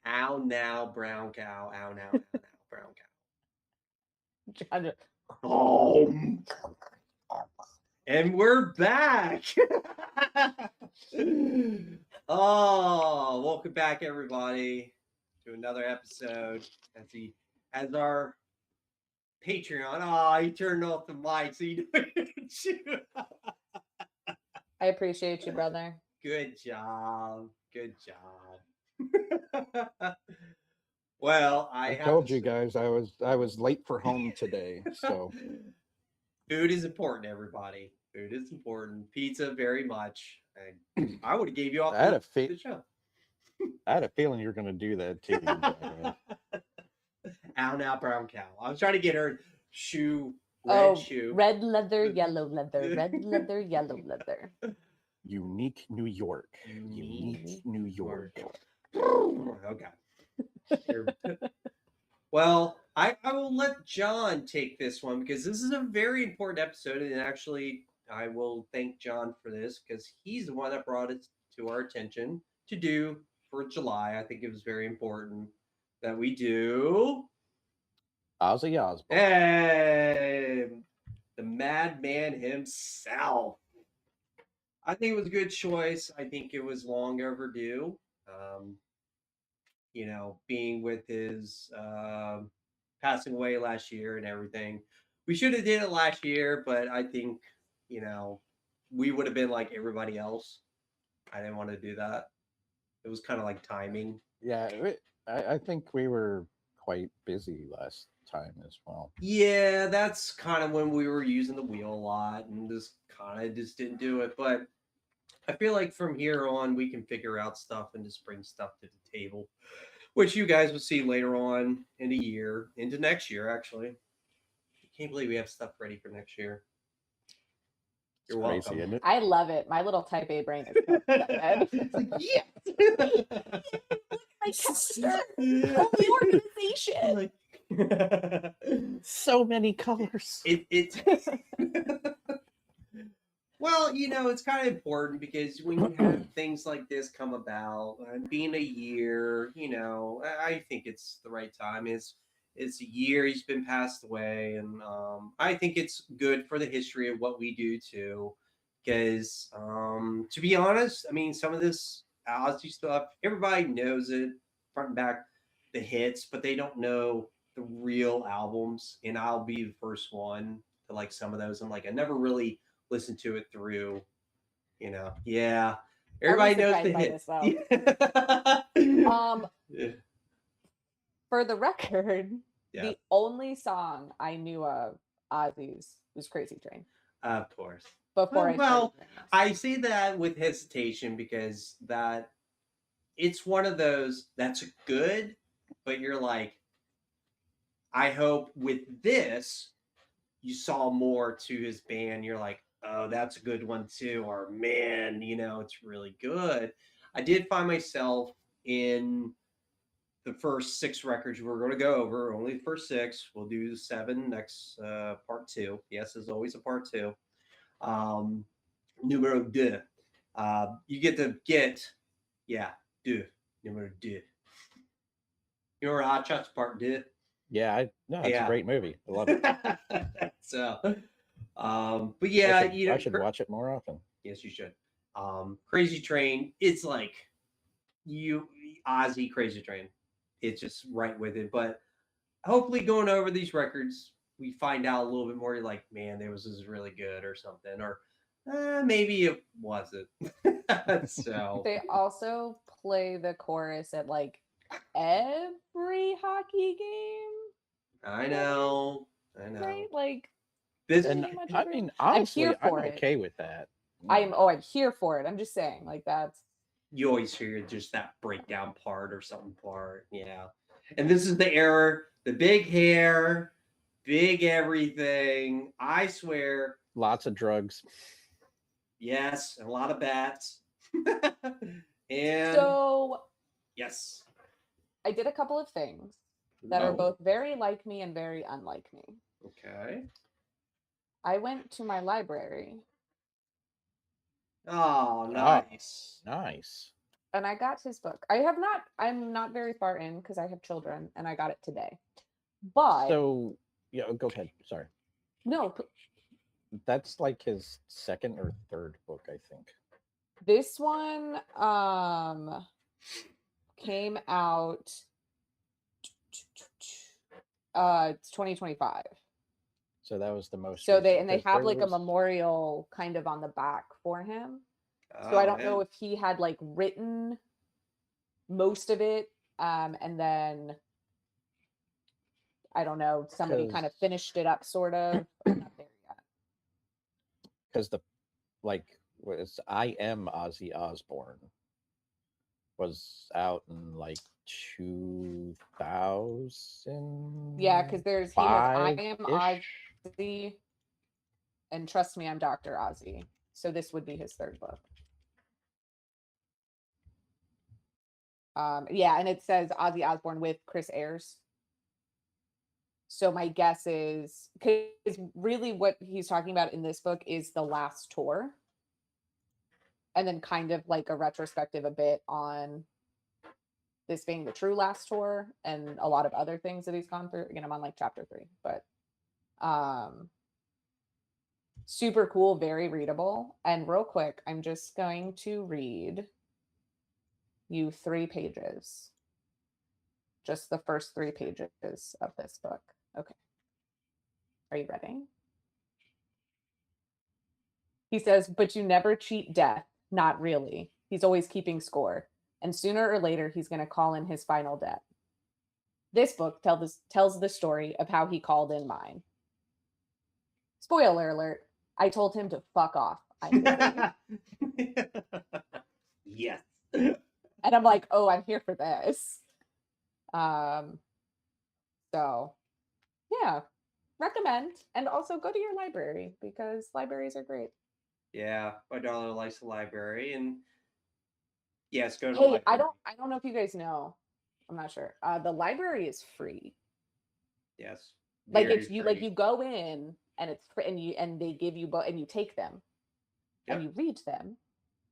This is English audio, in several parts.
Ow now, brown cow. Ow now, ow now, brown John, cow. Oh, and we're back. Oh, welcome back, everybody, to another episode. As our Patreon. Oh, he turned off the mic, so you know. I appreciate you, brother. Good job. Good job. Well, I told you guys I was late for home today, so food is important, everybody. Food is important. Pizza, very much. And I would have gave you off the show. I had a feeling you were going to do that too. Ow now, brown cow. I was trying to get her shoe. Red leather, yellow leather, red leather, yellow leather. Unique New York. Unique New York. Okay. Well, I will let John take this one because this is a very important episode, and actually, I will thank John for this because he's the one that brought it to our attention to do for July. I think it was very important that we do Ozzy Osborne. Hey, the madman himself. I think it was a good choice. I think it was long overdue. Being with his passing away last year and everything. We should have did it last year, but I think, we would have been like everybody else. I didn't want to do that. It was kind of like timing. Yeah, I think we were quite busy last time as well. Yeah, that's kind of when we were using the wheel a lot and just didn't do it. But I feel like from here on, we can figure out stuff and just bring stuff to the table, which you guys will see later on in the year, into next year, actually. I can't believe we have stuff ready for next year. You're welcome. Crazy, isn't it? I love it. My little type A brain is excited. It's like, yes! My calendar of the organization. So many colors. Well, it's kind of important because when you have things like this come about, being a year, I think it's the right time. It's a year he's been passed away, and I think it's good for the history of what we do too. Because to be honest, I mean, some of this Ozzy stuff, everybody knows it front and back, the hits, but they don't know the real albums. And I'll be the first one to like some of those. I'm like, I never really listened to it through. Yeah. Everybody knows the hits. For the record, the only song I knew of Ozzy's was Crazy Train. Of course. Before I say that with hesitation because it's one of those that's good, but you're like, I hope with this you saw more to his band. You're like, oh, that's a good one too, or man, it's really good. I did find myself in the first 6 records we're going to go over. Only the first 6. We'll do 7 next part 2. Yes, there's always a part 2. Numero 2. You get numero 2. You remember Hot Shots Part 2? Yeah, it's a great movie. I love it. So, but yeah, I should watch it more often. Yes, you should. Crazy Train. It's like Ozzy Crazy Train. It's just right with it. But hopefully, going over these records, we find out a little bit more. You're like, man, this is really good, or something, or maybe it wasn't. So they also play the chorus at like every hockey game. I know. Right? Like this. And I mean, honestly, I'm okay with that. I'm here for it. I'm just saying, like that's. You always hear just that breakdown part or something part, yeah. And this is the era, the big hair, big everything. I swear. Lots of drugs. Yes, and a lot of bats. And so. Yes. I did a couple of things that are both very like me and very unlike me. Okay. I went to my library. Oh, nice. Nice. and I got his book. I'm not very far in because I have children, and I got it today. But So, yeah, go ahead. Sorry. no, That's like his second or third book, I think. this one came out it's 2025. So that was the most So recent. they 'Cause have there like a was, memorial kind of on the back for him. So I Oh don't know man. if he had like written most of it, and then I don't know, somebody kind of because finished it up sort of. I'm not there yet. the like was I Am Ozzy Osborne was out in like 2005 Yeah, because he has I Am ish. Ozzy and Trust Me, I'm Dr. Ozzy. So this would be his third book. Yeah, and it says Ozzy Osbourne with Chris Ayres. So my guess is because really what he's talking about in this book is the last tour, and then kind of like a retrospective a bit on this being the true last tour and a lot of other things that he's gone through. Again, I'm on like chapter 3, but super cool, very readable. And real quick, I'm just going to read you 3 pages, just the first 3 pages of this book. Okay. Are you ready? He says, but you never cheat death. Not really. He's always keeping score. And sooner or later, he's going to call in his final debt. This book tells the story of how he called in mine. Spoiler alert. I told him to fuck off. I'm busy. Yes. And I'm like, oh, I'm here for this. Um, so yeah, recommend. And also go to your library because libraries are great. Yeah, my daughter likes the library, and yes, go to the Hey, library. I don't know if you guys know. I'm not sure. The library is free. Yes, Like very it's you like free. you go in and it's free and they give you and you take them and Yep. you read them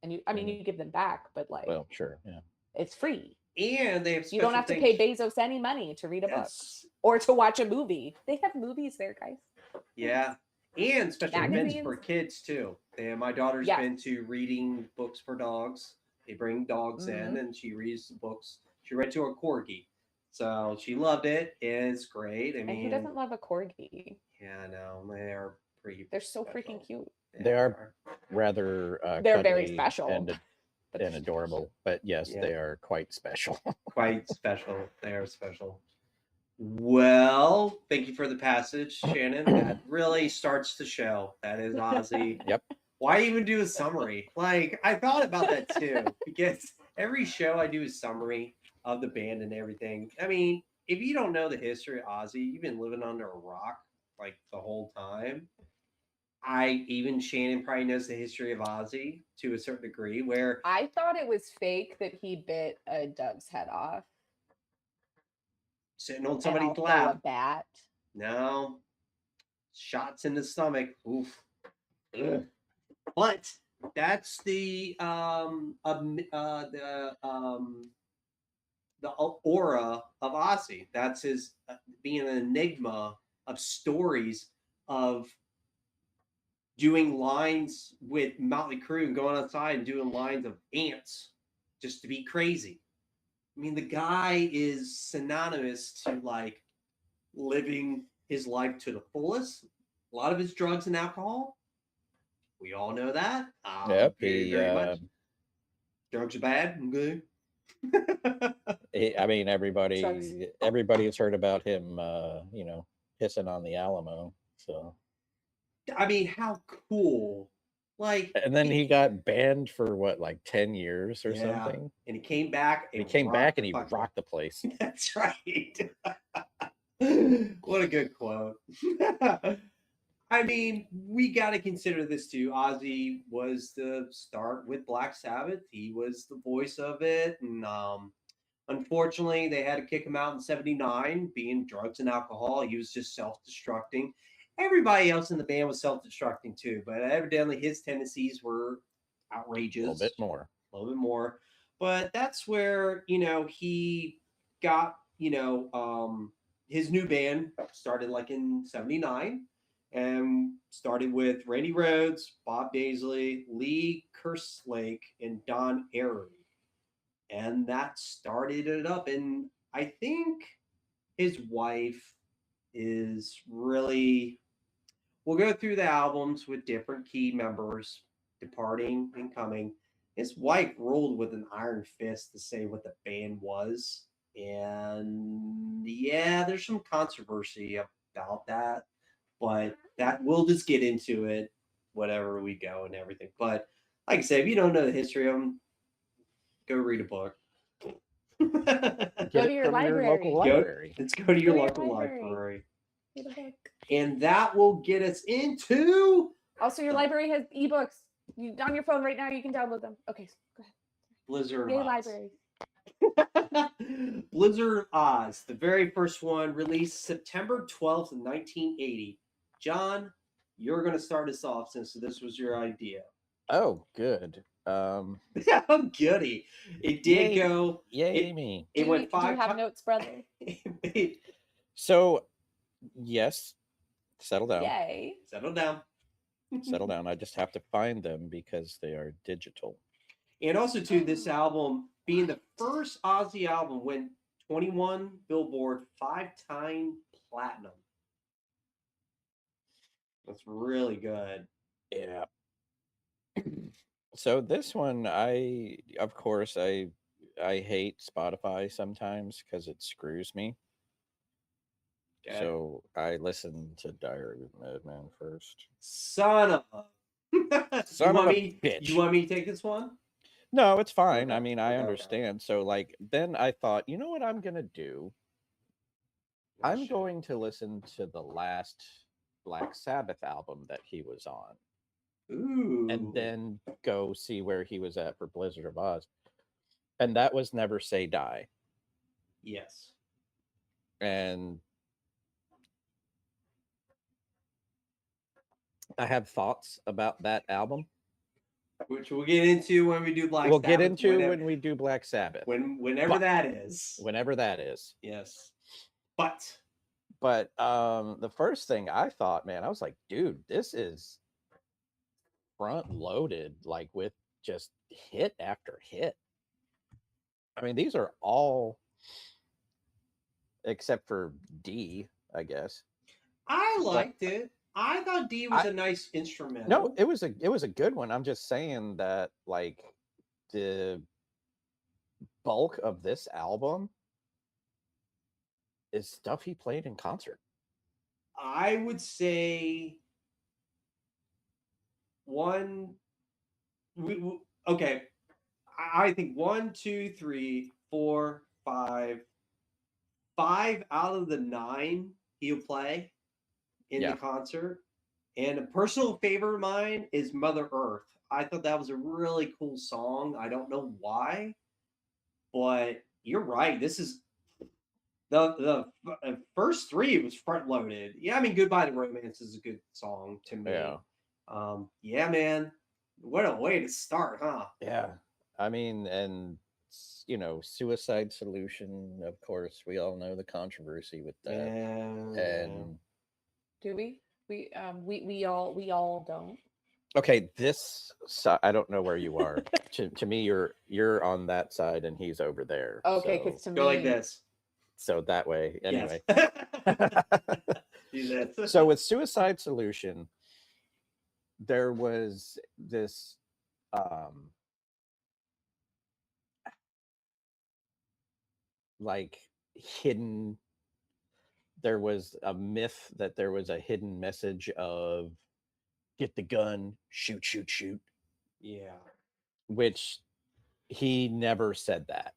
and I mean And you give them back, but like well, sure, yeah. it's free. And they have You don't special have to things. pay Bezos any money to read a book Yes. or to watch a movie. They have movies there, guys. Yeah. And special events Magazines. for kids too. And my daughter's Yes. been to reading books for dogs. They bring dogs in and she reads the books. She read to a corgi. So she loved it. It's great. I And who mean, doesn't love a corgi? yeah, no, they're pretty They're so special. freaking cute. Yeah, They are rather They're very cuddly special. and adorable, but yes, Yeah. they are quite special. Quite special. They are special. Well, thank you for the passage, Shannon. That really starts the show. That is Ozzy. Yep. Why even do a summary? Like, I thought about that too, because every show I do a summary of the band and everything. I mean, if you don't know the history of Ozzy, you've been living under a rock like the whole time. Even Shannon probably knows the history of Ozzy to a certain degree, where I thought it was fake that he bit a dove's head off sitting on and somebody's also a lap. bat. No, shots in the stomach. Oof. Ugh. But that's the aura of Ozzy. That's his being an enigma of stories of doing lines with Motley Crue and going outside and doing lines of ants just to be crazy. I mean, the guy is synonymous to like living his life to the fullest. A lot of his drugs and alcohol. We all know that. Yep. Very, very much. Drugs are bad. Okay. I mean, Drugs. everybody has heard about him, pissing on the Alamo. So, I mean, how cool! Like, and then he got banned for what, like 10 years or yeah, something. and he came back And and he came back and he fucking- rocked the place. That's right. What a good quote. I mean, we got to consider this too. Ozzy was the start with Black Sabbath. He was the voice of it, and unfortunately, they had to kick him out in '79, being drugs and alcohol. He was just self-destructing. Everybody else in the band was self-destructing too, but evidently his tendencies were A outrageous. little bit more. A little bit more. But that's where, he got, his new band started like in 79 and started with Randy Rhoads, Bob Daisley, Lee Kerslake, and Don Airy. And that started it up. And I think his wife is really, we'll go through the albums with different key members departing and coming. His wife ruled with an iron fist to say what the band was. And yeah, there's some controversy about that, but that we'll just get into it whatever we go and everything. But like I said, if you don't know the history of them, go read a book. Get Go to it your from your local library. library. Let's go to your Go to your local library. library. Read a book. And that will get us into Also, your library has ebooks. On your phone right now, you can download them. Okay, go ahead. Blizzard Yay, of Oz. library. Blizzard of Oz, the very first one, released September 12th, 1980. John, you're going to start us off since this was your idea. Oh, good. Oh, goody. It did Yay, go. Yay me. It went Do you five have times. notes, brother? So, yes, settle down. Yay. Settle down. Settle down. I just have to find them because they are digital. And also, too, this album, being the first Ozzy album, went 21 Billboard 5-time platinum. That's really good. Yeah. So this one, of course, I hate Spotify sometimes because it screws me. Okay. So I listen to Diary of a Madman first. Son of a... Son of a bitch. You want me to take this one? No, it's fine. Okay. I mean, I Okay. understand. So like, then I thought, you know what I'm going to do? I'm shit. going to listen to the last Black Sabbath album that he was on. Ooh. And then go see where he was at for Blizzard of Oz. And that was Never Say Die. Yes. And I have thoughts about that album. Which we'll get into when we do Black We'll Sabbath. get into when we do Black Sabbath. Whenever that is. Whenever that is. Yes. But the first thing I thought, man, I was like, dude, this is front loaded, like with just hit after hit. I mean, these are all except for D, I guess. I liked it. I thought D was a nice instrumental. No, it was a good one. I'm just saying that like the bulk of this album is stuff he played in concert. I would say okay. I think 1, 2, 3, 4, 5 out of the 9 he'll play in the concert. And a personal favorite of mine is Mother Earth. I thought that was a really cool song. I don't know why, but you're right. This is the first 3 was front loaded. Yeah, I mean, Goodbye to Romance is a good song to me. Yeah, man. What a way to start, huh? Yeah. I mean, and Suicide Solution, of course, we all know the controversy with that. And do we? We all don't. Okay, I don't know where you are. to me, you're on that side and he's over there. Okay, because to me, go like this. So that way, anyway. Yes. So with Suicide Solution, there was this like hidden, there was a myth that there was a hidden message of get the gun, shoot, shoot, shoot. Yeah. Which he never said that.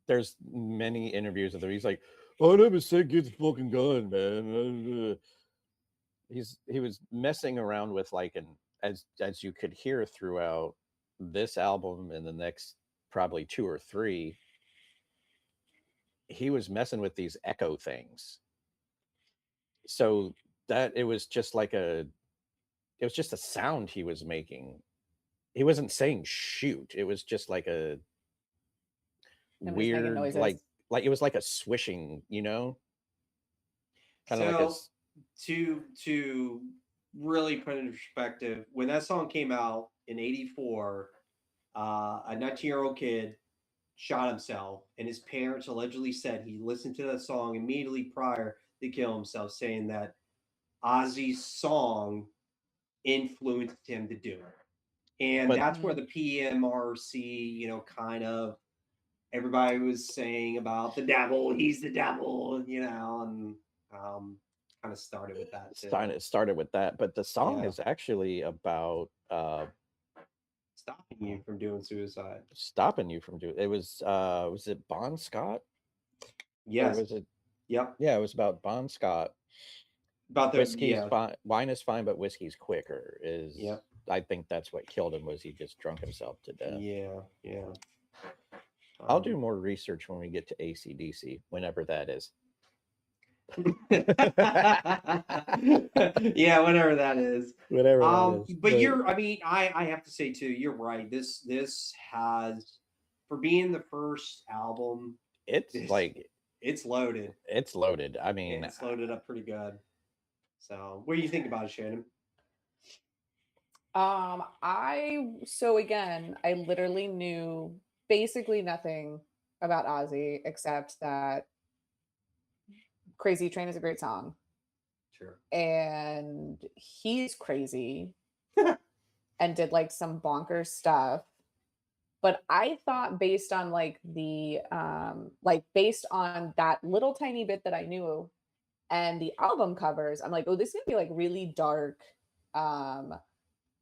There's many interviews of them. He's like, I never said get the fucking gun, man. He was messing around with like as you could hear throughout this album and the next probably 2 or 3, he was messing with these echo things. So that it was just a sound he was making. He wasn't saying shoot. It was just like a Nobody's making weird, noises. like it was like a swishing, kind of like a. So to really put it in perspective, when that song came out in '84, a 19-year-old kid shot himself, and his parents allegedly said he listened to that song immediately prior to kill himself, saying that Ozzy's song influenced him to do it. And But that's where the PMRC, kind of everybody was saying about the devil, he's the devil, and kind of started with that too. started with that, but the song Yeah. is actually about Stopping you from doing suicide. stopping you from doing. It was it Bon Scott? Yes. Or was it? Yep. Yeah, it was about Bon Scott. About the Whiskey's fine, wine is fine, but whiskey's quicker. Yep. I think that's what killed him, was he just drunk himself to death. Yeah. I'll do more research when we get to AC/DC, whenever that is. Yeah, whatever that is. Whatever that is. But I have to say too, you're right. This has, for being the first album, it's loaded. It's loaded. I mean, It's loaded up pretty good. So, what do you think about it, Shannon? I literally knew basically nothing about Ozzy except that Crazy Train is a great song. Sure. And he's crazy and did like some bonkers stuff. But I thought based on based on that little tiny bit that I knew and the album covers, I'm like, oh, this is gonna be like really dark,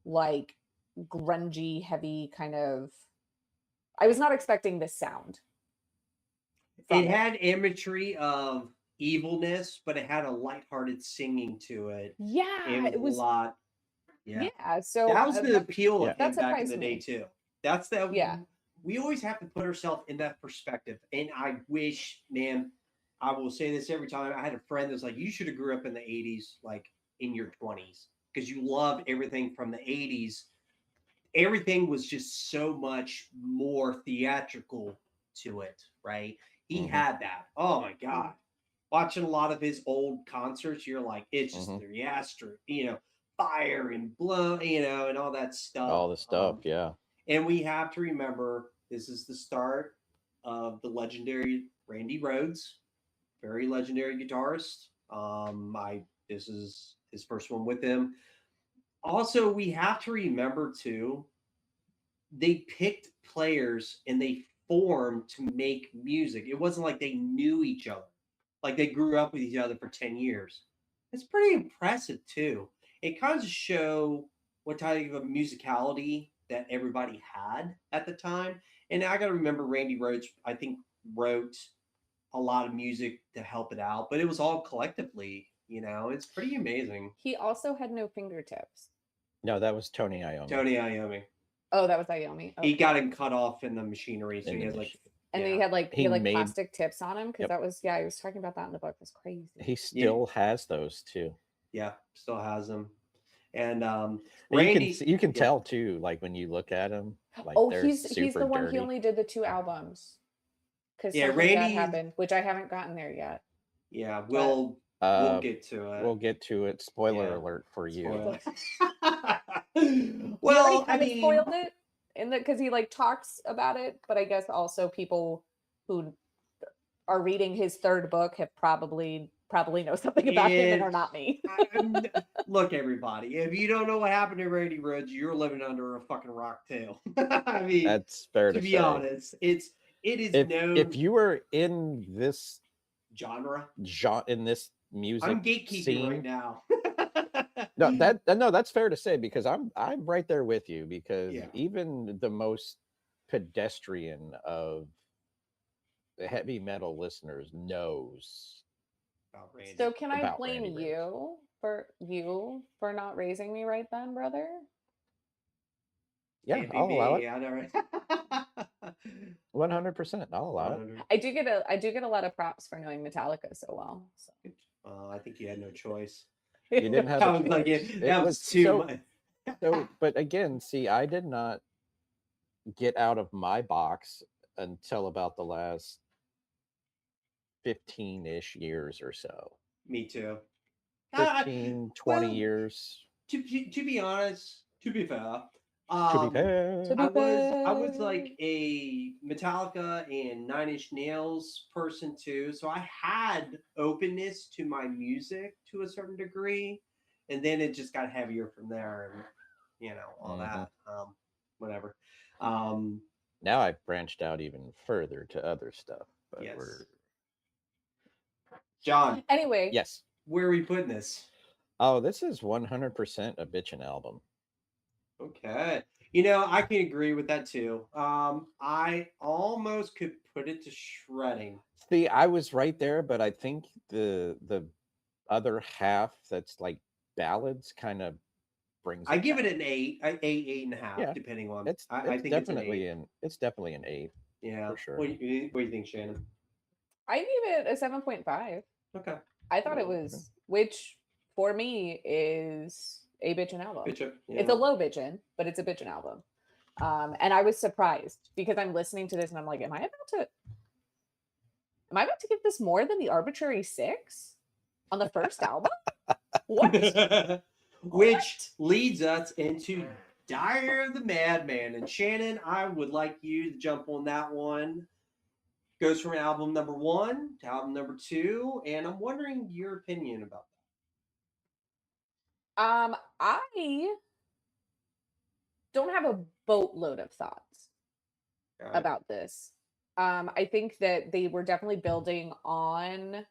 like grungy, heavy kind of. I was not expecting this sound. It had imagery of evilness, but it had a lighthearted singing to it. Yeah, it was a lot. Yeah. So that was the appeal of him that back in the surprised day too. That's the Yeah. We always have to put ourselves in that perspective. And I wish, man, I will say this every time. I had a friend that's like, you should have grew up in the 80s, like in your 20s, because you love everything from the 80s. Everything was just so much more theatrical to it, right? He had that. Oh my God. Watching a lot of his old concerts, you're like, it's just theatrical, fire and blow, and all that stuff. All the stuff, yeah. And we have to remember, this is the start of the legendary Randy Rhoads, very legendary guitarist. This is his first one with him. Also, we have to remember too, they picked players and they formed to make music. It wasn't like they knew each other, like they grew up with each other for 10 years. It's pretty impressive too. It kind of show what type of musicality that everybody had at the time. And I got to remember Randy Rhoads, I think, wrote a lot of music to help it out, but it was all collectively, it's pretty amazing. He also had no fingertips. No, that was Tony Iommi. Tony Iommi. Oh, that was Iommi. Okay. He got him cut off in the machinery, so he had and then he had plastic tips on him because that was he was talking about that in the book. That's crazy. He still has those too. Yeah, still has them. And Randy, you can tell too, like when you look at him. Like he's the one. He only did the 2 albums because Randy that happened, which I haven't gotten there yet. Yeah, we'll get to it. We'll get to it. Spoiler alert for you. Well, I mean, spoiled it because he talks about it, but I guess also people who are reading his 3rd book have probably know something about him and are not me. Look, everybody, if you don't know what happened to Randy Rhoads, you're living under a fucking rock too. I mean, that's fair to be honest. It is known. If you were in this genre, in this music, I'm gatekeeping scene right now. No, that's fair to say, because I'm right there with you, because even the most pedestrian of the heavy metal listeners knows. So can I blame you for not raising me right then, brother? Yeah, I'll allow it. 100%, I'll allow it. I do get a lot of props for knowing Metallica so well. So. I think you had no choice. You didn't have a choice. That was too much. So, but again, see, I did not get out of my box until about the last 15-ish years or so. Me too. 15, 20 well, years. To be honest, to be fair, To be fair. To be I was fair. like a Metallica and Nine Inch Nails person too, so I had openness to my music to a certain degree, and then it just got heavier from there, and all that, whatever. Um, Now I've branched out even further to other stuff, but yes, we're John, Anyway, yes. where are we putting this? Oh, this is 100% a bitchin' album. Okay. I can agree with that too. I almost could put it to shredding. See, I was right there, but I think the other half that's like ballads kind of brings I it give it down. an eight and a half, Yeah, depending on. it's I it's think it's an definitely eight. an 8 Yeah. for sure. What do you think, Shannon? I gave it a 7.5. Okay. I thought it Well, was, which for me is a bitchin' album. Bitch, It's a low bitchin', but it's a bitchin' album. And I was surprised because I'm listening to this and I'm like, am I about to give this more than the Arbitrary Six on the first album? What? Which leads us into Diary of the Madman. And Shannon, I would like you to jump on that one. Goes from album number 1 to album number 2, and I'm wondering your opinion about I don't have a boatload of thoughts that. All right. about this. I think that they were definitely building on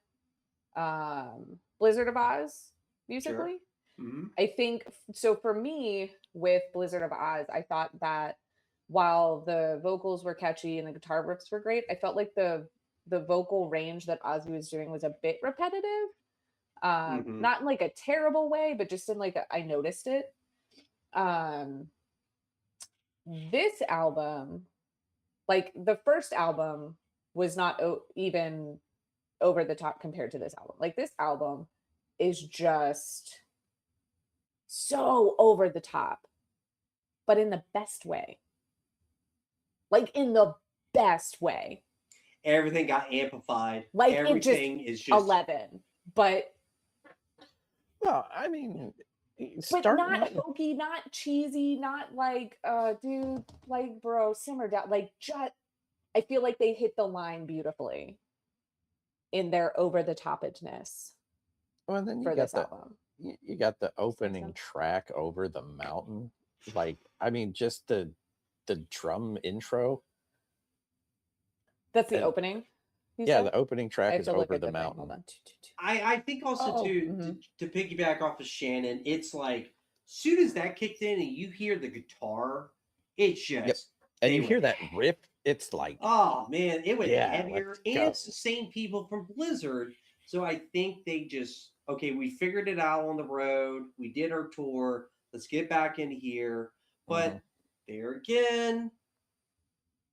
Blizzard of Oz musically. Mm-hmm. I think so. For me, with Blizzard of Oz, I thought that while the vocals were catchy and the guitar riffs were great, I felt like the vocal range that Ozzy was doing was a bit repetitive. Mm-hmm. Not in like a terrible way, but just in like I noticed it. Um, this album, like the first album, was not even over the top compared to this album. Like this album is just so over the top, but in the best way. Like in the best way. Everything got amplified. Like Everything it just is just 11, but Well, I mean, not out with hokey, not cheesy, not like dude, like bro, simmer down. Like just I feel like they hit the line beautifully in their over the topness well, then for this album. you got the so? opening track, Over the Mountain. Like, I mean, just the drum intro. That's the And opening. yeah, the opening I track have is to look Over at the the thing. Mountain. Hold on. I think also to piggyback off of Shannon, it's like soon as that kicked in and you hear the guitar, it's just And you hear that riff, it's like, oh man, it went heavier. let's And go. it's the same people from Blizzard. So I think they just we figured it out on the road. We did our tour. Let's get back in here. But there again,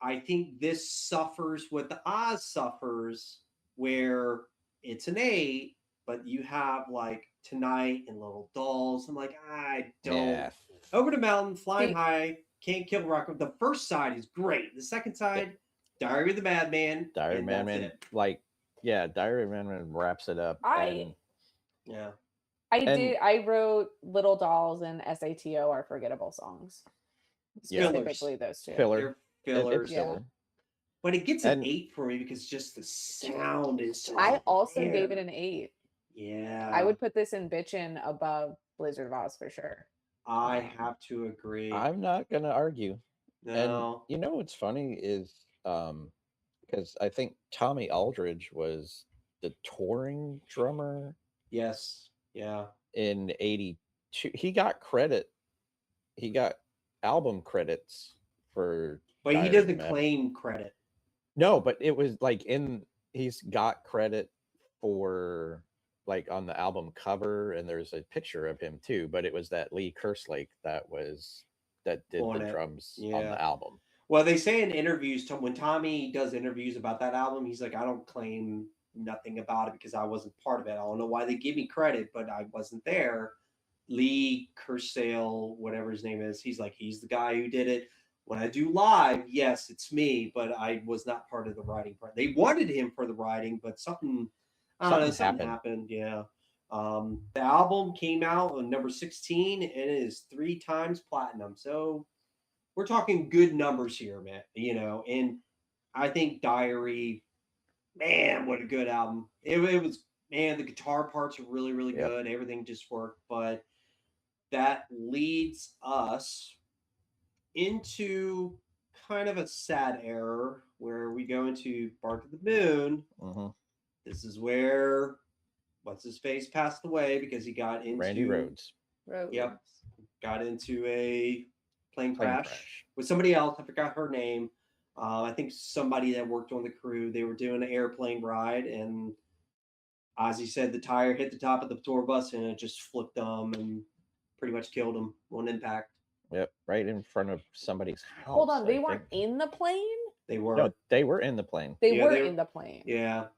I think this suffers what the Oz suffers, where it's an 8, but you have like Tonight and Little Dolls. I'm like, I don't. Yeah. Over the Mountain, Flying High, Can't Kill Rock. The first side is great. The second side, Diary of the Madman. Diary of the Madman, like, Diary of the Madman wraps it up. I And I wrote Little Dolls and SATO are forgettable songs. Specifically those two. Filler. They're fillers. It's filler. But it gets an 8 for me because just the sound is so I also there. gave it an 8. Yeah. I would put this in bitchin' above Blizzard of Oz for sure. I have to agree. I'm not gonna argue. No. And you know what's funny is because I think Tommy Aldridge was the touring drummer. Yes. Yeah. In 82. He got credit. He got album credits for But he doesn't claim credit. No, but it was like he's got credit for like on the album cover, and there's a picture of him too, but it was that Lee Kerslake that did the drums on the album. Well, they say in interviews, when Tommy does interviews about that album, he's like, I don't claim nothing about it because I wasn't part of it. I don't know why they give me credit, but I wasn't there. Lee Kerslake, whatever his name is, he's like, he's the guy who did it. When I do live, yes, it's me, but I was not part of the writing part. They wanted him for the writing, but something, I don't know, Something something happened. happened. Yeah. The album came out on number 16 and it is 3 times platinum. So we're talking good numbers here, man. And I think Diary, man, what a good album. It was, man, the guitar parts are really, really Yep. good. Everything just worked. But that leads us into kind of a sad era where we go into Bark of the Moon. hmm This is where what's his face passed away because he got Randy into Rhodes. yep, got into a plane Plane crash crash. with somebody else. I forgot her name. I think somebody that worked on the crew. They were doing an airplane ride, and Ozzy said the tire hit the top of the tour bus and it just flipped them and pretty much killed him on impact. Yep, right in front of somebody's house. Hold on, I they think. weren't in the plane? They were. No, they were in the plane. They Yeah, were they were- in the plane. Yeah,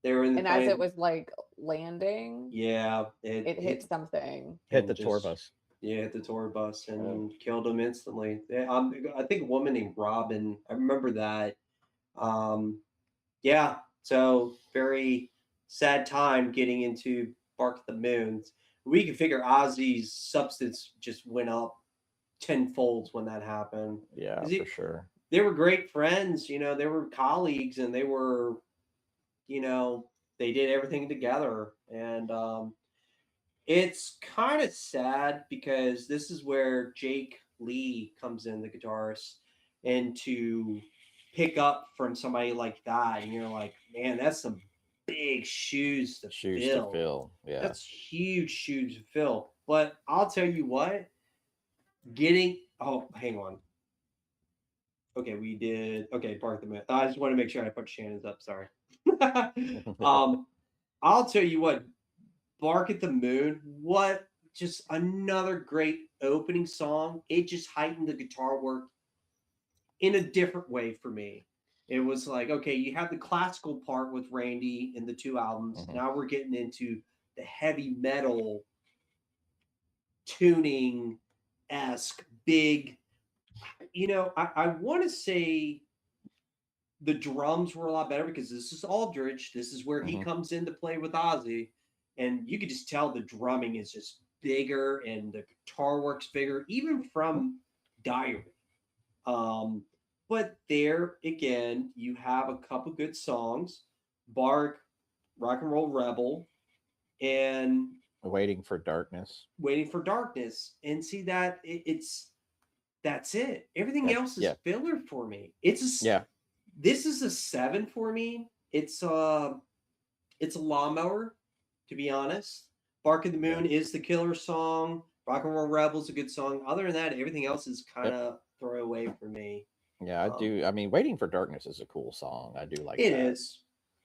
they were in the And plane. as it was like landing, yeah, it hit something. Hit the and tour just- bus. Yeah, hit the tour bus and killed him instantly. I think a woman named Robin. I remember that. Yeah, so very sad time getting into Bark at the Moon. We can figure Ozzy's substance just went up tenfold when that happened. Yeah, 'Cause for sure. They were great friends, they were colleagues, and they were, you know, they did everything together. And it's kind of sad because this is where Jake Lee comes in, the guitarist, and to pick up from somebody like that, and you're like, man, that's some big shoes to fill. Yeah. That's huge shoes to fill. But I'll tell you what, getting hang on. Okay, we did Bark the Myth. I just want to make sure I put Shannon's up, sorry. I'll tell you what, Bark at the Moon, what just another great opening song. It just heightened the guitar work in a different way for me. It was like, okay, you have the classical part with Randy in the two albums. Mhm. Now we're getting into the heavy metal tuning esque big. I want to say the drums were a lot better because this is Aldrich. This is where he Mhm. comes into play with Ozzy. And you could just tell the drumming is just bigger and the guitar work's bigger, even from Diary. But there again, you have a couple good songs, Bark, Rock and Roll Rebel, and Waiting for Darkness. Waiting for Darkness. And see that that's it. Everything else is filler for me. This is a 7 for me. It's a lawnmower, to be honest. Bark of the Moon is the killer song. Rock and Roll Rebel's a good song. Other than that, everything else is kind of throwaway for me. Yeah, I do. I mean, Waiting for Darkness is a cool song. I do like it. that.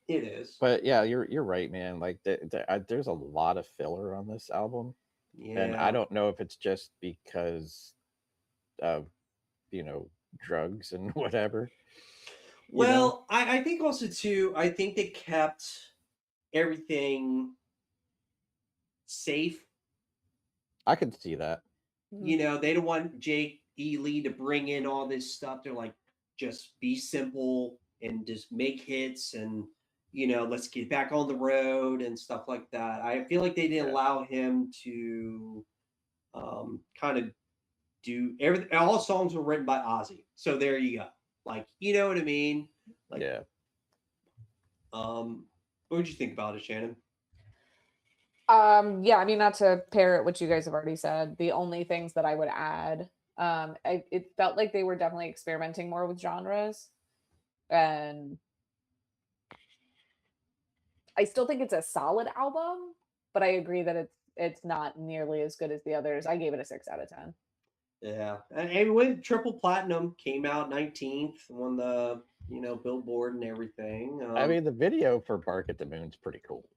It is. But yeah, you're right, man. Like there's a lot of filler on this album, and I don't know if it's just because of drugs and whatever. Well, I think also too. I think they kept everything safe. I can see that. They don't want Jake E. Lee to bring in all this stuff. They're like, just be simple and just make hits and let's get back on the road and stuff like that. I feel like they didn't allow him to kind of do everything. All songs were written by Ozzy, so there you go. Like, you know what I mean? Like, yeah. What would you think about it, Shannon? Yeah, I mean, not to parrot what you guys have already said, the only things that I would add, it felt like they were definitely experimenting more with genres, and I still think it's a solid album, but I agree that it's not nearly as good as the others. I gave it a 6 out of 10. Yeah, and went triple platinum, came out 19th, won the Billboard and everything. I mean, the video for Bark at the Moon's pretty cool.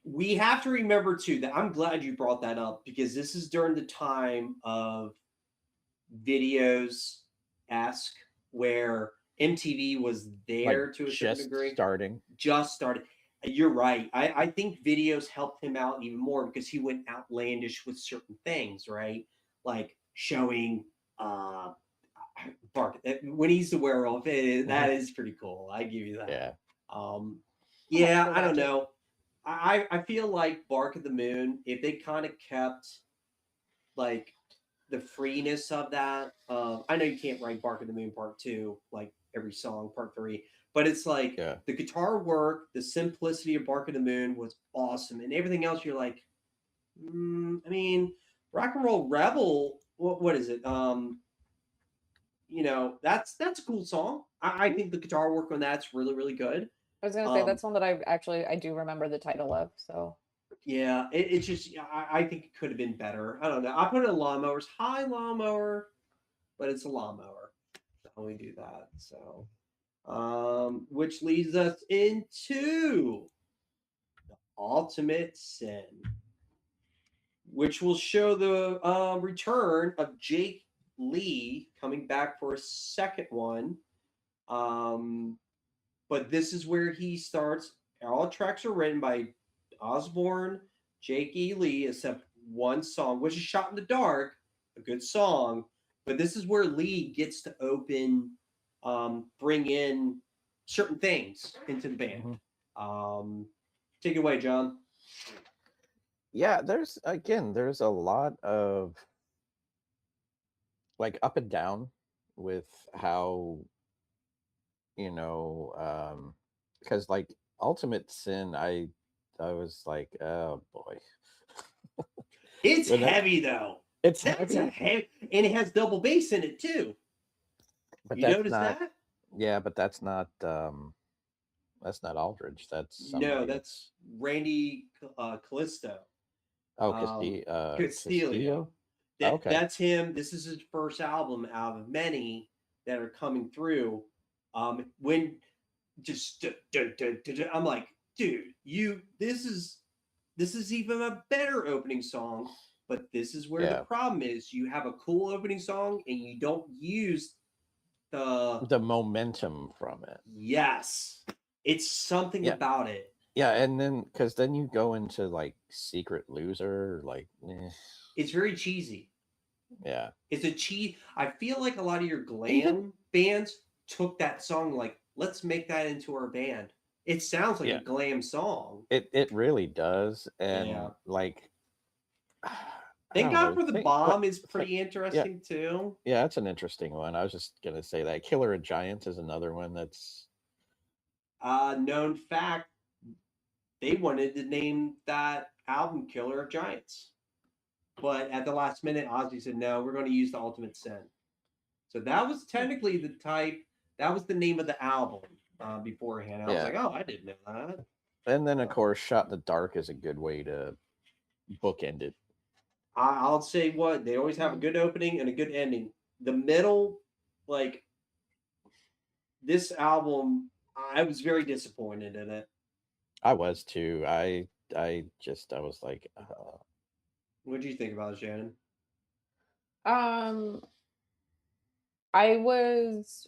We have to remember too that I'm glad you brought that up because this is during the time of videos esque where MTV was there to a certain degree. Just started. You're right. I think videos helped him out even more because he went outlandish with certain things, right? Like showing uh, Bark when he's the werewolf, that is pretty cool. I give you that. Yeah. Um, I'm up yeah, for I that don't too. know. I feel like Bark at the Moon, if they kind of kept like the freeness of that. I know you can't write Bark at the Moon Part 2 like every song, Part 3, but it's like Yeah. the guitar work, the simplicity of Bark at the Moon was awesome, and everything else you're like, I mean, Rock and Roll Rebel. What is it? That's a cool song. I think the guitar work on that's really really good. I was gonna say Um, that's one that I do remember the title of. So yeah, it's just I think it could have been better. I don't know. I put it in lawnmowers, high lawnmower, but it's a lawnmower. So we do that. So, which leads us into Ultimate Sin, which will show the return of Jake Lee coming back for a second one. Um, but this is where he starts. All tracks are written by Osborne, Jake E. Lee, except one song, which is Shot in the Dark, a good song. But this is where Lee gets to bring in certain things into the band. Take it away, John. Yeah, there's a lot of like up and down with how, you know, because like Ultimate Sin, I was like, oh boy. It's When that heavy though. it's That's a heavy, heavy, and it has double bass in it too. but You that's notice not, that? yeah, but that's not Aldridge. That's No, somebody. that's Randy Callisto. Oh, Castillo. Castillo. Okay. That's him. This is his first album out of many that are coming through. When just I'm like, dude, this is even a better opening song. But this is where the Yeah. problem is. You have a cool opening song and you don't use the The momentum from it. yes. It's something Yeah. about it. Yeah, and then because then you go into like Secret Loser, like, It's very cheesy. yeah. It's a cheat. I feel like a lot of your Even glam bands took that song like, let's make that into our band. It sounds like a yeah, glam song. it really does, Yeah. and like, I Thank don't God know. for the Think what? Bomb is Think, pretty yeah, interesting too. yeah. That's an interesting one. I was just gonna say that Killer of Giants is another one that's Known fact, they wanted to name that album Killer of Giants. But at the last minute, Ozzy said, no, we're going to use the Ultimate Sin. So that was technically that was the name of the album beforehand. I was yeah. like, oh, I didn't know that. And then of course, Shot in the Dark is a good way to bookend it. I'll say what they always have a good opening and a good ending. The middle, like this album, I was very disappointed in it. I was too. I was like, What do you think about it, Shannon? um I was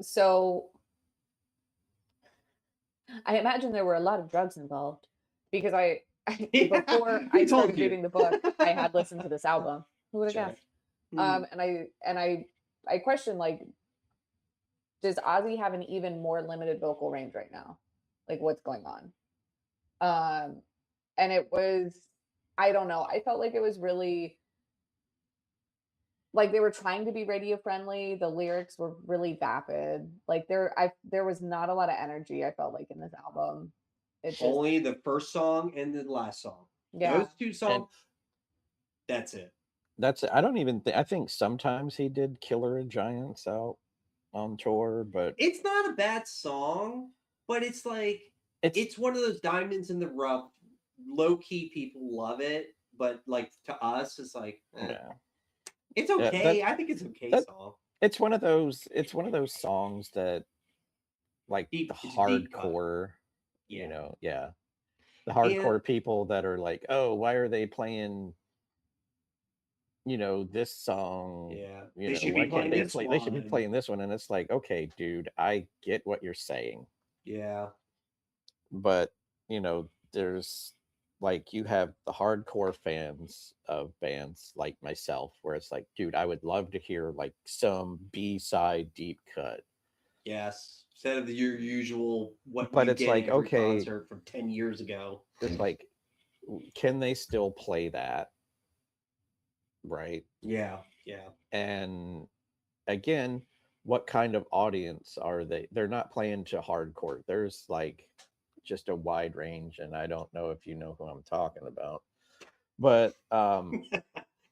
so I imagine there were a lot of drugs involved because before I Who told started you? reading the book, I had listened to this album. Who would have Sure. guessed? And I question like, does Ozzy have an even more limited vocal range right now? Like, what's going on? And it was, I don't know. I felt like it was really like they were trying to be radio friendly. The lyrics were really vapid. Like there was not a lot of energy. I felt like in this album. It just Only the first song and the last song. yeah. Those two and songs, that's it. that's I don't even think I think sometimes he did Killer of Giants out on tour, but It's not a bad song, but it's like it's it's one of those diamonds in the rough. Low key people love it, but like to us, it's like yeah. it's Yeah, okay. I think it's okay that song. it's one of those songs that like the It's a deep cut. hardcore, Yeah, yeah. The and hardcore people that are like, "Oh, why are they playing, this song? yeah, they should be Why can't playing they this play they should be one. playing this one?" And it's like, "Okay, dude, I get what you're saying." Yeah, But, there's like you have the hardcore fans of bands like myself, where it's like, dude, I would love to hear like some B-side deep cut. Yes, instead of your usual what But you it's get like, at every okay, concert from 10 years ago. it's like, can they still play that? Right. Yeah, yeah. And again, what kind of audience are they? They're not playing to hardcore. There's like just a wide range, and I don't know if you know who I'm talking about. But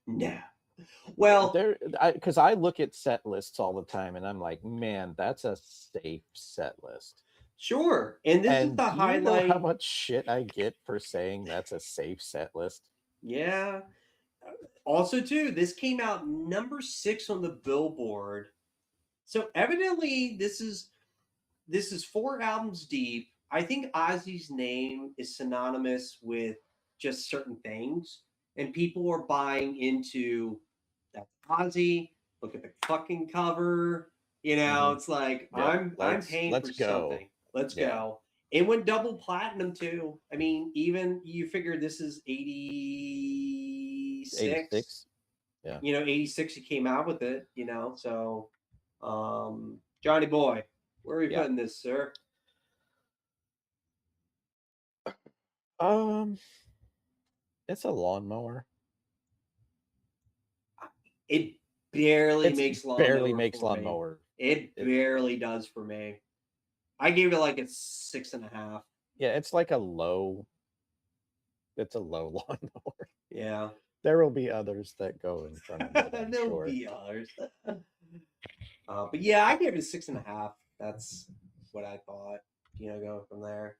No. Well, there, because I look at set lists all the time, and I'm like, man, that's a safe set list. sure. And this is And the do you know how highlight. much shit I get for saying that's a safe set list? Yeah. Also, too, this came out number 6 on the Billboard. So evidently, this is 4 albums deep. I think Ozzy's name is synonymous with just certain things, and people are buying into that Ozzy. Look at the fucking cover. Mhm. It's like Yep. I'm paying Let's for go. something. Let's Yeah. go. It went double platinum too. I mean, even you figure this is 86. 86. Yeah. 86 he came out with it, so Johnny boy, where are we Yeah. putting this, sir? Um, it's a lawnmower. It barely It's makes barely lawnmower makes for me. lawnmower. It It, barely does for me. I gave it like a 6.5. yeah, it's like a low. It's a low lawnmower. Yeah. There will be others that go in front of it, I'm There'll sure. be others. But yeah, I gave it a 6.5. That's what I thought. Going from there.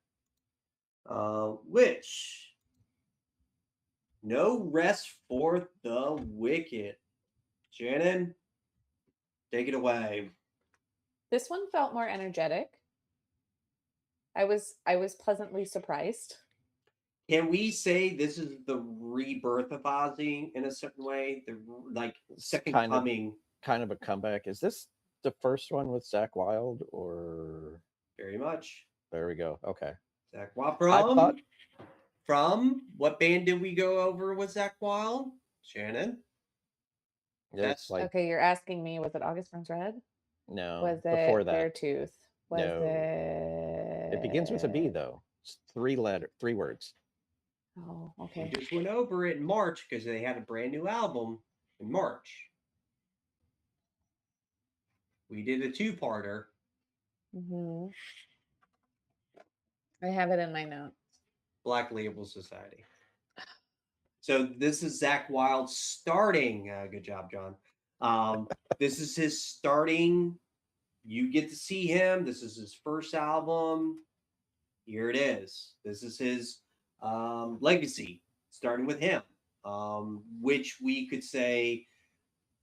Which no rest for the wicked. Shannon, take it away. This one felt more energetic. I was pleasantly surprised. Can we say this is the rebirth of Ozzy in a certain way? The like It's second kind of coming, a comeback. Is this the first one with Zach Wild, or very much. there we go? Okay. Zach Wild I thought from what band did we go over with Zach Wild? Shannon. it's That's like Okay, you're asking me, was it August Burns Red? no Was before it that. Beartooth? Was No, it begins with a B it though. It's 3 words. Oh, we okay. just went over it in March because they had a brand new album in March. We did a two-parter. Hmm. I have it in my notes. Black Label Society. So this is Zach Wild starting. Good job, John. This is his starting. You get to see him. This is his first album. Here it is. This is his legacy, starting with him, which we could say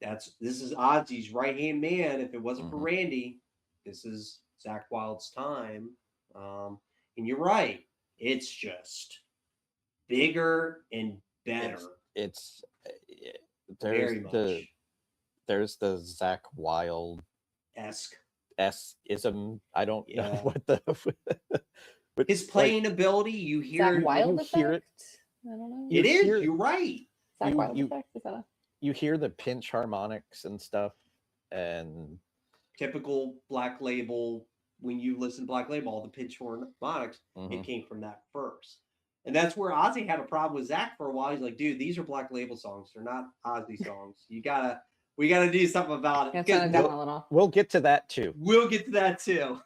this is Ozzy's right hand man. If it wasn't for Mhm. Randy, this is Zach Wild's time. And you're right. It's just bigger and better. It's Very much there's the Zach Wild esque. S-ism. I don't know Yeah. what the but His like, playing ability, you hear Zach Wild you hear it. effect? I don't know. You It is. hear- You're right. Zach you- Wild you- effect? Is that a you hear the pinch harmonics and stuff, and Typical Black Label. When you listen to Black Label, all the pitch harmonics, it mhm. came from that first. And that's where Ozzy had a problem with Zach for a while. He's like, dude, these are Black Label songs. They're not Ozzy songs. We gotta do something about it. Yeah, Because turn it down a little. we'll get to that too. we'll get to that too.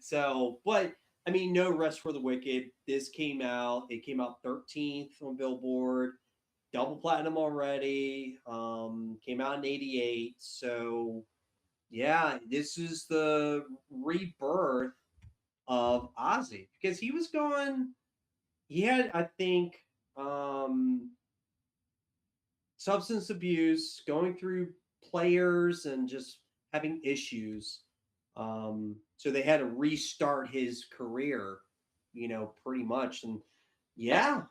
So, but I mean, no rest for the wicked. This came out. It came out 13th on Billboard, double platinum already. Came out in '88. So, yeah, this is the rebirth of Ozzy because he was going. He had, I think, substance abuse, going through players, and just having issues. So they had to restart his career, pretty much. And yeah,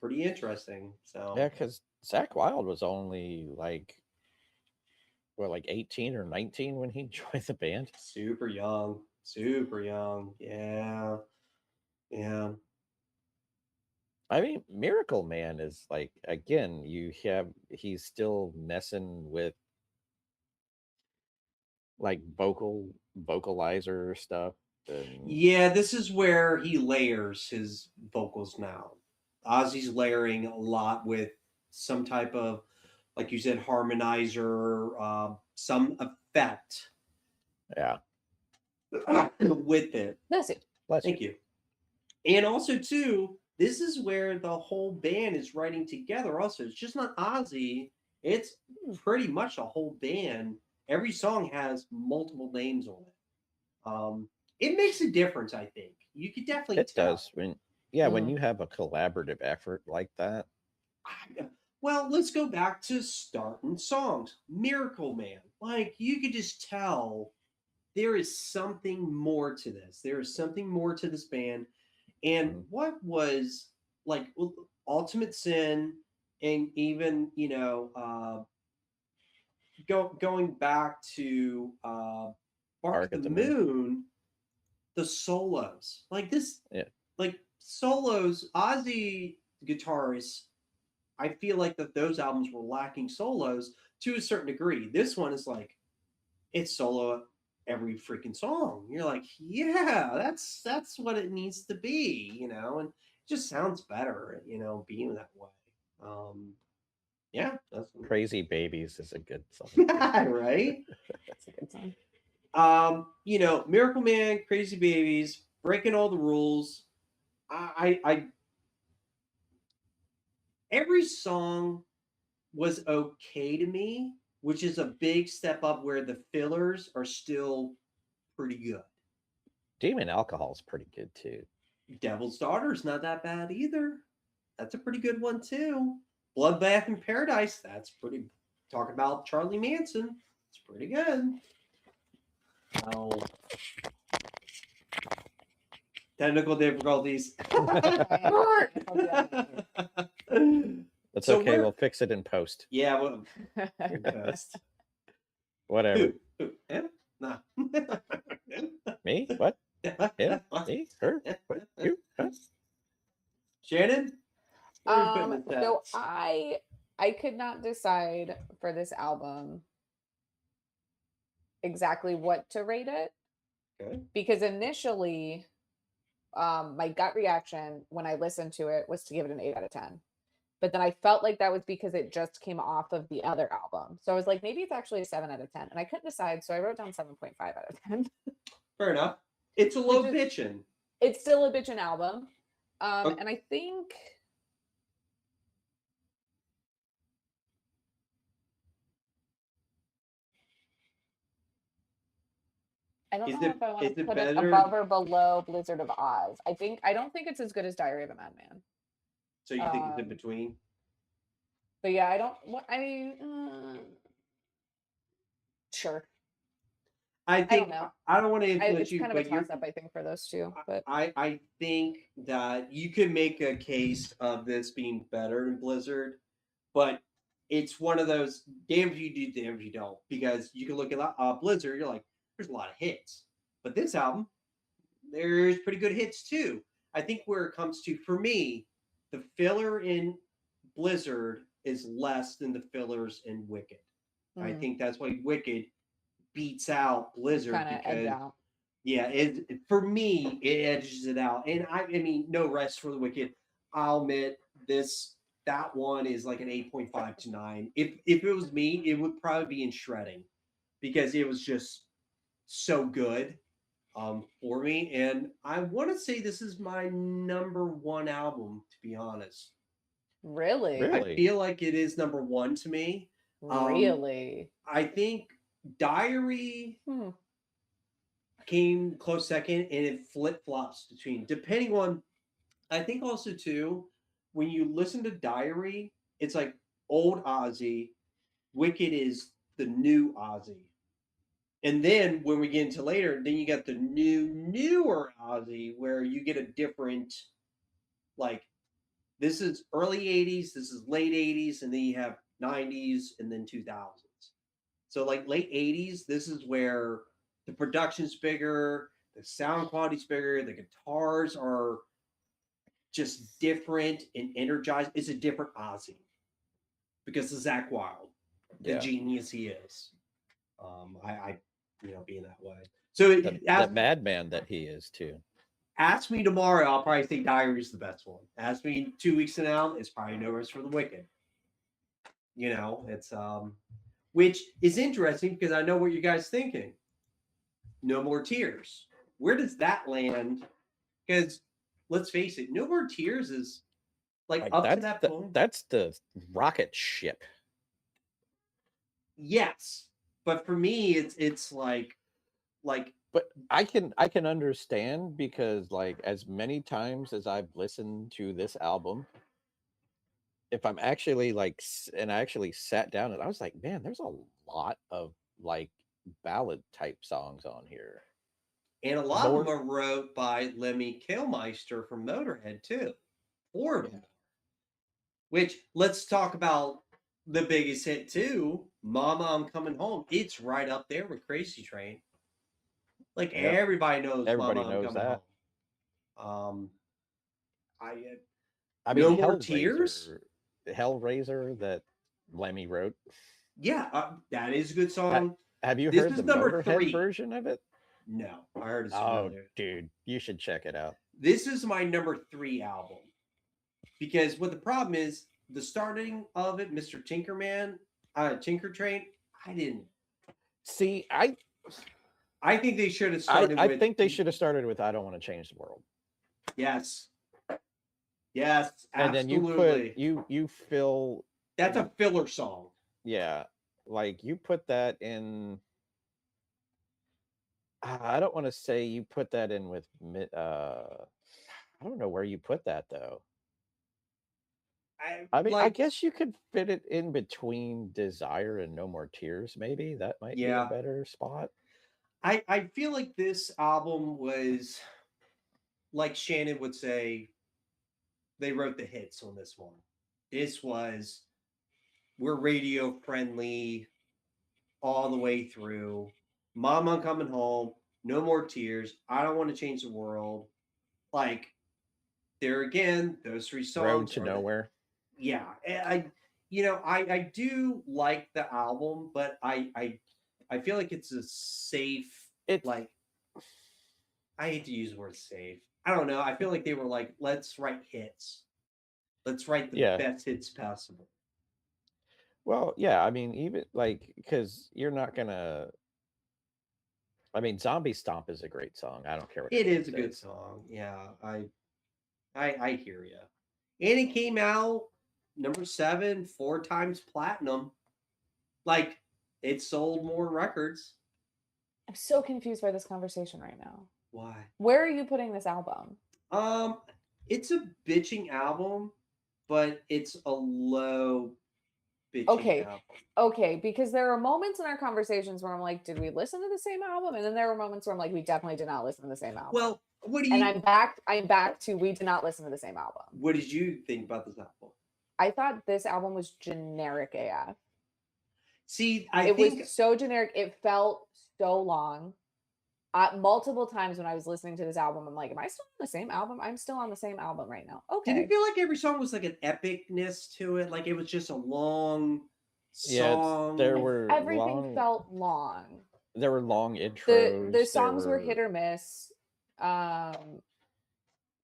pretty interesting. So Yeah, because Zach Wild was only like 18 or 19 when he joined the band. super young, super young. Yeah, yeah. I mean, Miracle Man is like, again, he's still messing with like vocalizer stuff. And Yeah, this is where he layers his vocals now. Ozzy's layering a lot with some type of, like you said, harmonizer, some effect yeah, with it. That's it. bless Thank you. And also, too, this is where the whole band is writing together. Also, it's just not Ozzy; it's pretty much a whole band. Every song has multiple names on it. It makes a difference. I think you could definitely It tell. does. When Mm. you have a collaborative effort like that, Well, let's go back to starting songs. Miracle Man. Like, you could just tell there is something more to this. There is something more to this band. And mhm, what was like Ultimate Sin, and even, going back to Bark Bark at at the the Moon. Moon, the solos. Like this, Yeah, like solos, Ozzy guitarists, I feel like that those albums were lacking solos to a certain degree. This one is like it's solo every freaking song. You're like, yeah, that's what it needs to be, and it just sounds better, being that way. Um, yeah, that's Crazy Babies is a good song. right. That's a good song. Miracle Man, Crazy Babies, breaking all the rules. I every song was okay to me, which is a big step up where the fillers are still pretty good. Demon Alcohol is pretty good too. Devil's Daughter's not that bad either. That's a pretty good one too. Bloodbath in Paradise, that's pretty. Talk about Charlie Manson. It's pretty good. Oh, technical difficulties. That's So okay. we're We'll fix it in post. yeah, well, post. Whatever. Who? Him? Nah. Me? What? Him? Me? Her? What? You? Huh? Shannon? Where are you putting this at? So I could not decide for this album exactly what to rate it Okay. because initially my gut reaction when I listened to it was to give it an 8 out of 10. But then I felt like that was because it just came off of the other album. So I was like, maybe it's actually a 7 out of 10. And I couldn't decide. So I wrote down 7.5 out of 10. Fair enough. It's a Which low is, bitchin'. it's still a bitchin' album. Okay. And I think I don't Is know it if I want is to it put it better? above or below Blizzard of Oz. I don't think it's as good as Diary of a Madman. So you think it's in Um, between? but yeah, I don't. I mean, sure. I I don't think know. I don't want to influence It's you, kind of a but toss up, I think, for those two. But I think that you can make a case of this being better than Blizzard, but it's one of those damn if you do, damn if you don't. Because you can look at Blizzard, you're like, there's a lot of hits, but this album, there's pretty good hits too. I think where it comes to, for me, the filler in Blizzard is less than the fillers in Wicked. I think that's why Wicked beats out Blizzard kind of edge because out. yeah, for me it edges it out. And I mean, no rest for the Wicked. I'll admit that one is like an 8.5 to 9. If it was me, it would probably be in shredding because it was just so good for me. And I want to say this is my number one album, to be honest. Really, I Really? feel like it is number one to me. Um, really. I think Diary Hmm. came close second, and it flip flops between depending on. I think also too, when you listen to Diary, it's like old Ozzy. Wicked is the new Ozzy, and then when we get into later, then you got the newer Ozzy, where you get a different like this is early '80s, this is late '80s, and then you have '90s and then 2000s. So like late '80s, this is where the production's bigger, the sound quality's bigger, the guitars are just different and energized. It's a different Ozzy because of Zach Wilde, the Yeah. genius he is. I being that way. So That madman that he is too. ask me tomorrow, I'll probably say Diary is the best one. Ask me 2 weeks from now, it's probably No Rest for the Wicked. It's which is interesting because I know what you guys thinking. No More Tears. Where does that land? Because let's face it, No More Tears is like up to that point. That's the rocket ship. Yes, but for me, it's like. But I can understand because like as many times as I've listened to this album, if I'm actually like and I actually sat down and I was like, man, there's a lot of like ballad type songs on here. And a lot of them are wrote by Lemmy Kilmister from Motorhead too. Four of them. Which let's talk about the biggest hit too, "Mama, I'm Coming Home." It's right up there with "Crazy Train." Like everybody knows, everybody "Mama, knows I'm Coming that. Home." I mean, No More Tears, Hellraiser that Lemmy wrote. Yeah, that is a good song. Have you heard the number Motorhead 3 version of it? No, I heard it's familiar. Dude, you should check it out. This is my number 3 album because what the problem is, the starting of it, Mr. Tinkerman, Tinker Train, I didn't see. I think they should have started. I think they should have started with "I Don't Want to Change the World." Yes, and absolutely. then you fill. That's a filler song. Yeah, like you put that in. I don't want to say you put that in with. I don't know where you put that though. I mean, I guess you could fit it in between "Desire" and "No More Tears." Maybe that might be a better spot. I feel like this album was, like Shannon would say, they wrote the hits on this one. We're radio friendly all the way through. "Mama, I'm Coming Home," "No More Tears," "I Don't Want to Change the World." Like, there again, those 3 songs. "Road to Nowhere." Yeah, I do like the album, but I feel like it's a safe. I hate to use the word safe. I don't know. I feel like they were like, let's write hits. Let's write the best hits possible. Well, yeah, I mean, even like because you're not gonna. I mean, "Zombie Stomp" is a great song. I don't care what it is a good song. Yeah, I hear you. And it came out number 7, 4 times platinum. Like, it sold more records. I'm so confused by this conversation right now. Why? Where are you putting this album? It's a bitching album, but it's a low bitching album. Okay, because there are moments in our conversations where I'm like, did we listen to the same album? And then there were moments where I'm like, we definitely did not listen to the same album. Well, what do you? And I'm back to we did not listen to the same album. What did you think about this album? I thought this album was generic AF. See, it was so generic. It felt so long. Multiple times when I was listening to this album, I'm like, am I still on the same album? I'm still on the same album right now. Okay. Did it feel like every song was like an epicness to it? Like it was just a long song? Yeah, everything felt long. There were long intros. The songs were hit or miss. "No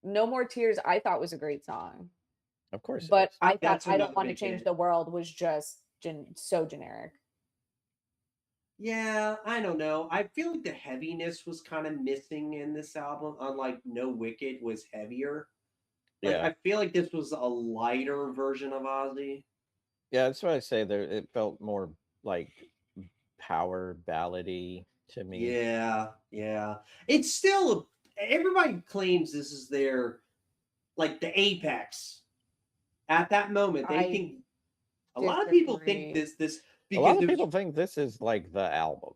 More Tears" I thought was a great song. Of course. But I thought "I Don't Want to Change the World" was just so generic. Yeah, I don't know. I feel like the heaviness was kind of missing in this album. Unlike "No Wicked" was heavier. Like, I feel like this was a lighter version of Ozzy. Yeah, that's what I say. There, it felt more like power ballady to me. Yeah. It's still everybody claims this is their like the apex. At that moment, they think a lot of people think this. A lot of people think this is like the album.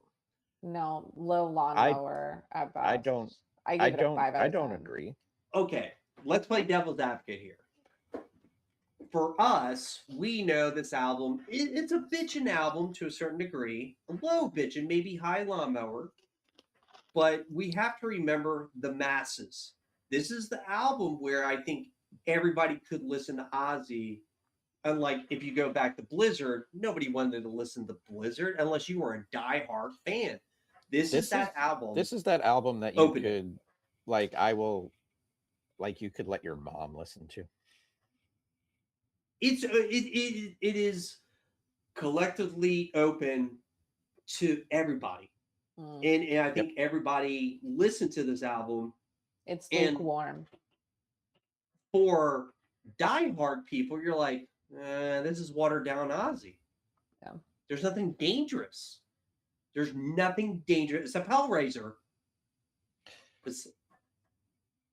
No, low lawnmower at best. I don't. I give it a 5 out of 10. I don't agree. Okay, let's play devil's advocate here. For us, we know this album. It's a bitchin' album to a certain degree, a low bitchin', maybe high lawnmower. But we have to remember the masses. This is the album where I think everybody could listen to Ozzy. Unlike if you go back to Blizzard, nobody wanted to listen to Blizzard unless you were a diehard fan. This is that album. This is that album that you Open. could, like, I will, like, you could let your mom listen to. It is collectively open to everybody, and I think everybody listened to this album. It's And lukewarm. for diehard people, you're like, this is watered down Ozzy. Yeah. There's nothing dangerous. There's nothing dangerous. It's a Hellraiser.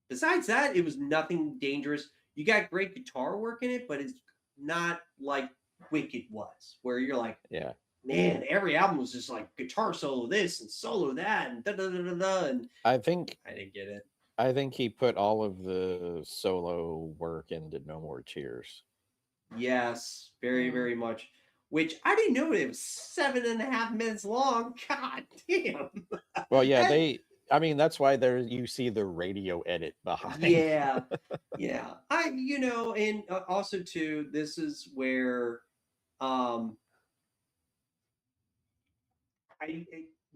Besides that, it was nothing dangerous. You got great guitar work in it, but it's not like Wicked was, where you're like, Yeah, man, every album was just like guitar solo this and solo that and da da da da da. And I think I didn't get it. I think he put all of the solo work into No More Tears. Yes, very, very much. Which I didn't know it was 7.5 minutes long. God damn. Well, yeah, I mean, that's why you see the radio edit behind. Yeah, yeah. And also too, this is where,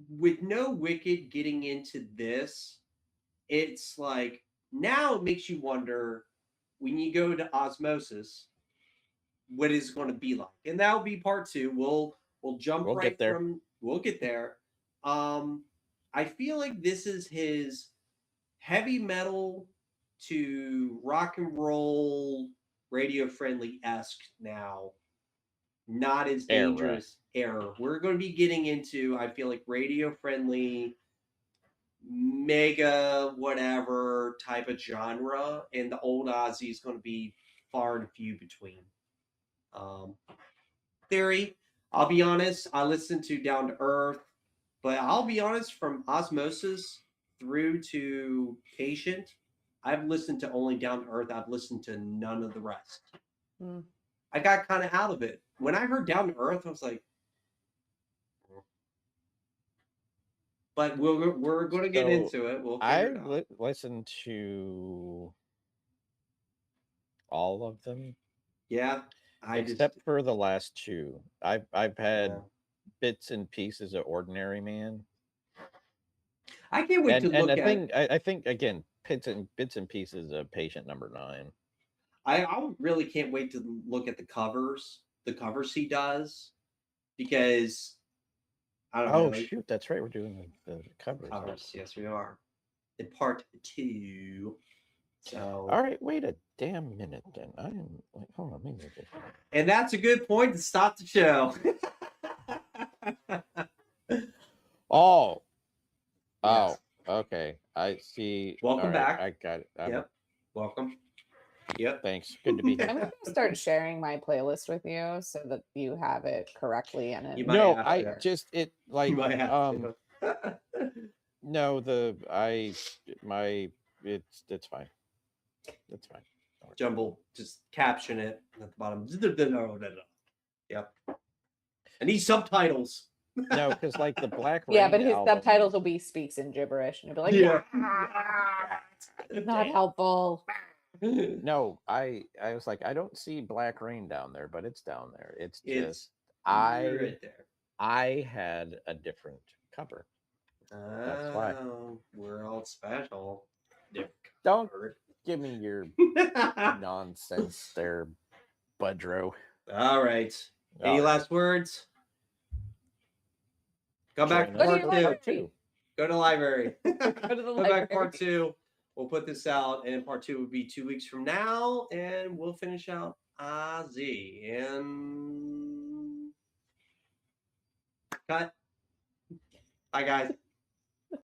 with no Wicked getting into this, it's like now it makes you wonder when you go to Osmosis, what is it going to be like, and that'll be part 2. We'll jump We'll right get there. we'll get there. I feel like this is his heavy metal to rock and roll radio friendly-esque now, not as dangerous era. We're going to be getting into, I feel like, radio friendly mega whatever type of genre, and the old Ozzy is going to be far and few between. Theory, I'll be honest, I listened to Down to Earth, but I'll be honest, from Osmosis through to Patient, I've listened to only Down to Earth. I've listened to none of the rest. I got kind of out of it. When I heard Down to Earth, I was like, but we're going to get into it. We'll figure it out. Listened to all of them. Yeah, except for the last 2. I've had bits and pieces of Ordinary Man. I can't wait to look at. I think again, bits and pieces of Patient number 9. I really can't wait to look at the covers he does, because I don't know. Oh shoot, that's right. We're doing the covers. Yes, we are. In part 2. So all right, wait a damn minute then. I am like, hold on, let me make it. And that's a good point to stop the show. Oh, okay. I see. Welcome back. I got it. Yep. Welcome. Yep. Thanks. Good to be here. I'm going to start sharing my playlist with you so that you have it correctly. And You might have to. You might have to. No, it's fine. It's fine. Jumble, just caption it at the bottom. Yep. And these subtitles. No, because like the Black Rain. Yeah, but his album, subtitles will be speaks in gibberish, and it'll be like, not helpful. No, I was like, I don't see Black Rain down there, but it's down there. It's just right there. I had a different cover. That's why. We're all special. Don't give me your nonsense there, Budro. All right. Any last words? Go back to part 2. Go to the library. Go to the Go library. back to part 2. We'll put this out, and part 2 will be 2 weeks from now, and we'll finish out Ozzy. And cut. Bye, guys.